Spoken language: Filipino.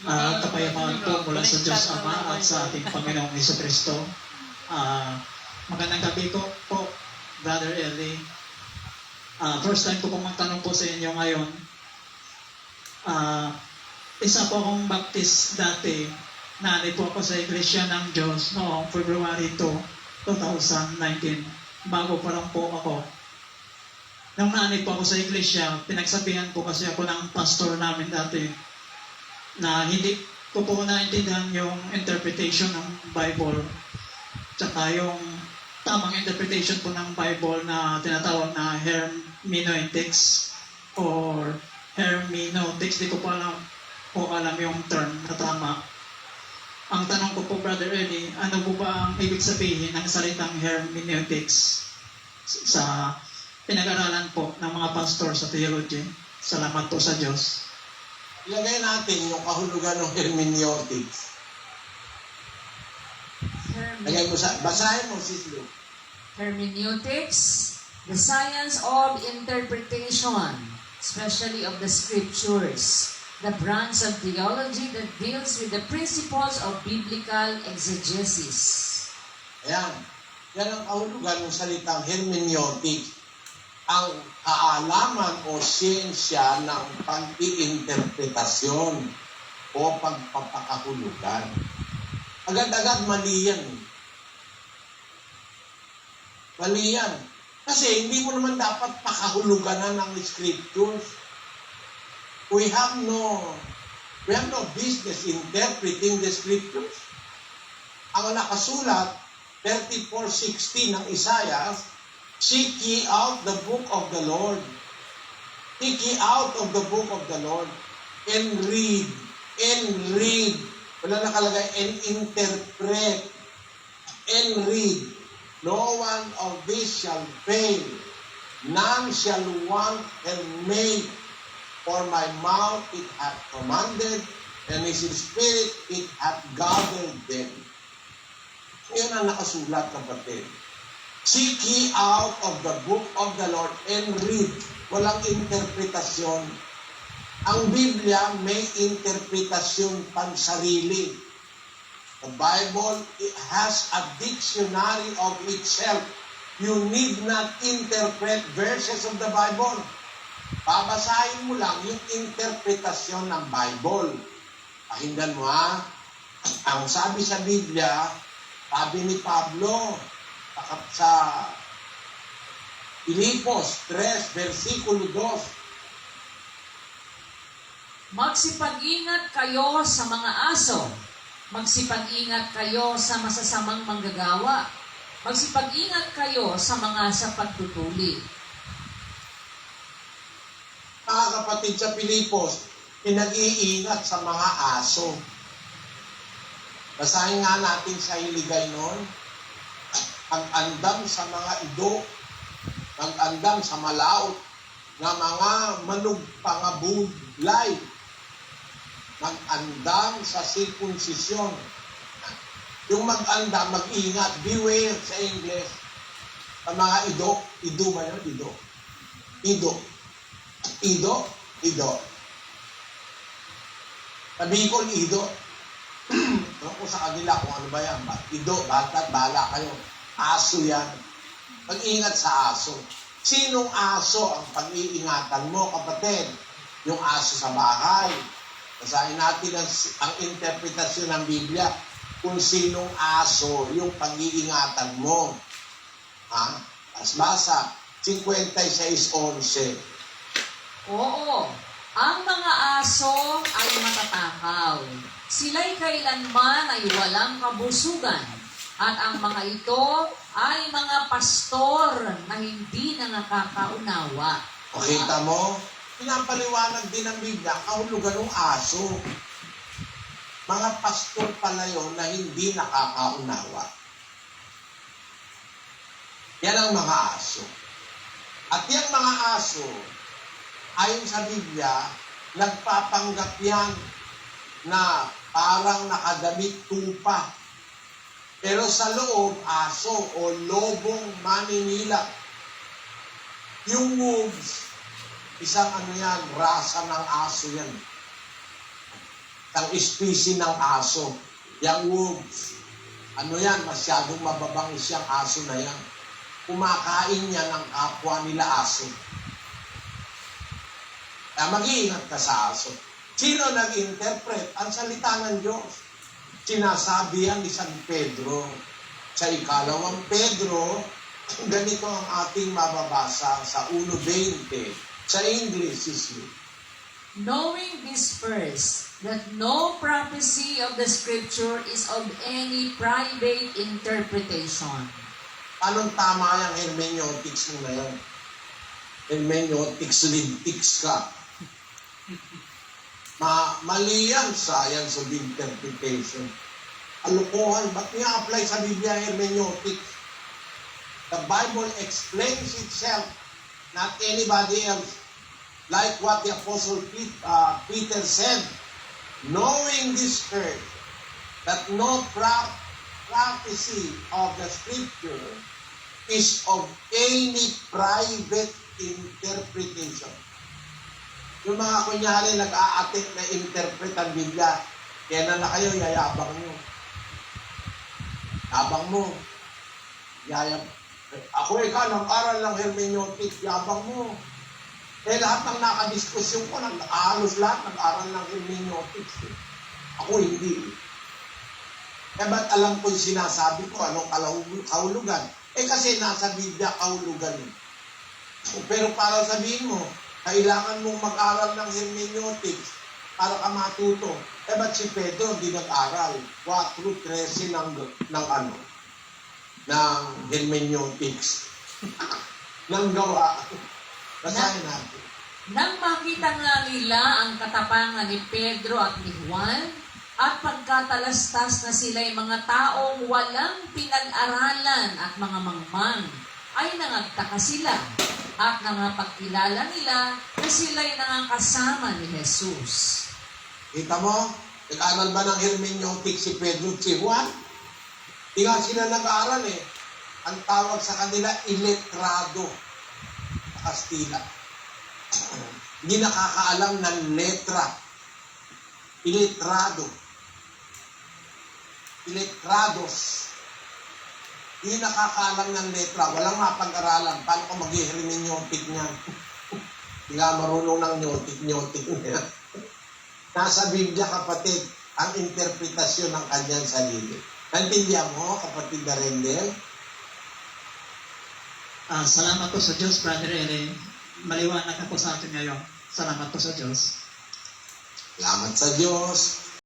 Kapayapaan po mula sa Diyos Ama at sa ating Panginoong Jesucristo. Magandang gabi po, Brother Eli. First time ko pong magtanong po sa inyo ngayon. Isa po akong baptist dati. Nani po ako sa Iglesia ng Diyos noong February 2, 2019. Bago pa lang po ako. Nung nani po ako sa Iglesia, pinagsabihan po kasi ako ng pastor namin dati na hindi ko po naintindihan yung interpretation ng Bible tsaka yung tamang interpretation po ng Bible na tinatawag na hermeneutics or hermeneutics. Di ko po alam yung term na tama. Ang tanong ko po, Brother Eddie, ano po ba ang ibig sabihin ng salitang hermeneutics sa pinag-aralan po ng mga pastor sa theology? Salamat po sa Diyos. Ilagay natin yung kahulugan ng hermeneutics. Lagay mo basahin mo, Sis Lu. Hermeneutics, the science of interpretation, especially of the scriptures, the branch of theology that deals with the principles of biblical exegesis. Ayan. Yan ang kahulugan ng salitang hermeneutics. Ang kaalaman o siyensya ng pag-iinterpretasyon o pagpapakahulugan. Agad-agad mali yan. Mali yan. Kasi hindi mo naman dapat pakahuluganan ng scriptures. We have no business interpreting the scriptures. Ang nakasulat, 34:16 ng Isaiah, seek ye out the book of the Lord. Seek ye out of the book of the Lord and read. Wala nakalagay, and interpret. And read. No one of these shall fail. None shall want and make. For my mouth it hath commanded, and his spirit it hath gathered them. Yan ang nakasulat, kapatid. Seek ye out of the book of the Lord and read. Walang interpretasyon. Ang Biblia may interpretasyon pansarili. The Bible has a dictionary of itself. You need not interpret verses of the Bible. Babasahin mo lang yung interpretasyon ng Bible. Pakinggan mo ha. Ang sabi sa Biblia, sabi ni Pablo, sa Filipos 3, versikulo 2. Magsipag-ingat kayo sa mga aso. Magsipag-ingat kayo sa masasamang manggagawa. Magsipag-ingat kayo sa mga sa pagtutuli. Mga kapatid sa Filipos, pinag-iingat sa mga aso. Basahin nga natin sa Hiligay noon. Mag-andam sa mga ido, mag-andam sa malaot, na mga manugpangabulay, mag-andam sa circumcision. Yung mag-andam, mag-ingat, beware sa English, sa mga ido ba yun? Ido. Sa Bicol, ido. Ewan ko sa kanila kung ano ba yan. Ido, bala kayo. Aso yan. Pag-ingat sa aso. Sinong aso ang pag-iingatan mo, kapatid? Yung aso sa bahay. Basahin natin ang interpretasyon ng Biblia kung sinong aso yung pag-iingatan mo. Basa, 56:11. Oo, ang mga aso ay matatakaw. Sila'y kailanman ay walang kabusugan. At ang mga ito ay mga pastor na hindi na nakakaunawa. O kita mo, pinapaliwanag din ng Biblia, kahulugan ng aso. Mga pastor pala yun na hindi nakakaunawa. Yan ang mga aso. At yung mga aso, ayon sa Biblia, nagpapanggap yan na parang nakadamit tupa. Pero sa loob, aso o lobong maninila. Yung wolves, isang rasa ng aso yan. ang species ng aso. Yang wolves. Ano yan? Masyadong mababangis yung aso na yan. Kumakain niya ng kapwa nila aso. Kaya mag-iingat ka sa aso. Sino nag-interpret? Ang salita ng Diyos. Sinasabi yan ni San Pedro. Sa ikalawang Pedro, ganito ang ating mababasa sa 1:20. Sa English is you. Knowing this first, that no prophecy of the Scripture is of any private interpretation. Anong tama yung hermeneutics mo na yan? Hermeneutics, lintics ka. Mali yan, science of interpretation. Alukuhan, ba't niya apply sa Biblia hermeneutics? The Bible explains itself, not anybody else. Like what the Apostle Peter said, knowing this first, that no prophecy of the Scripture is of any private interpretation. Yung mga kunyari nag-a-attempt na interpret ang Biblia, kaya na kayo, yayabang nyo. Yabang mo. Ako ikaw, nag-aral ng hermeneutics, yabang mo. Eh, lahat ng nakadiskusyon ko, halos lahat nag-aral ng hermeneutics. Ako hindi. Eh, ba't alam ko yung sinasabi ko, anong kahulugan? Eh, kasi nasa Biblia kahulugan. Pero para sabihin mo, kailangan mong mag-aral ng hermeneutics para ka matuto. Eh, ba't si Pedro hindi nag-aral? 4:13 ng hermeneutics. ng gawa. Basahin natin. Nang makita nga nila ang katapangan ni Pedro at ni Juan, at pagkatalastas na sila'y mga taong walang pinag-aralan at mga mangmang, ay nangagtaka sila at nangapagkilala nila na sila'y nangakasama ni Jesus. Kita mo? Nag-aral ba ng hermeneutics si Pedro at si Juan? Hindi nga sila nag-aaral eh. Ang tawag sa kanila, iletrado. Sa Kastila. Hindi nakakaalam ng letra. Iletrado. Iletrados. Hindi nakakaalam ng letra. Walang mapag-aralan. Paano ko mag-hermeneutic niyan? Hindi nga marunong ng nyotik niya. Nasa Biblia, kapatid, ang interpretasyon ng kanyang sarili. Naintindihan mo, kapatid Darendel? Salamat po sa Diyos, Brother Eli. Maliwanag na po sa atin ngayon. Salamat po sa Diyos. Salamat sa Diyos.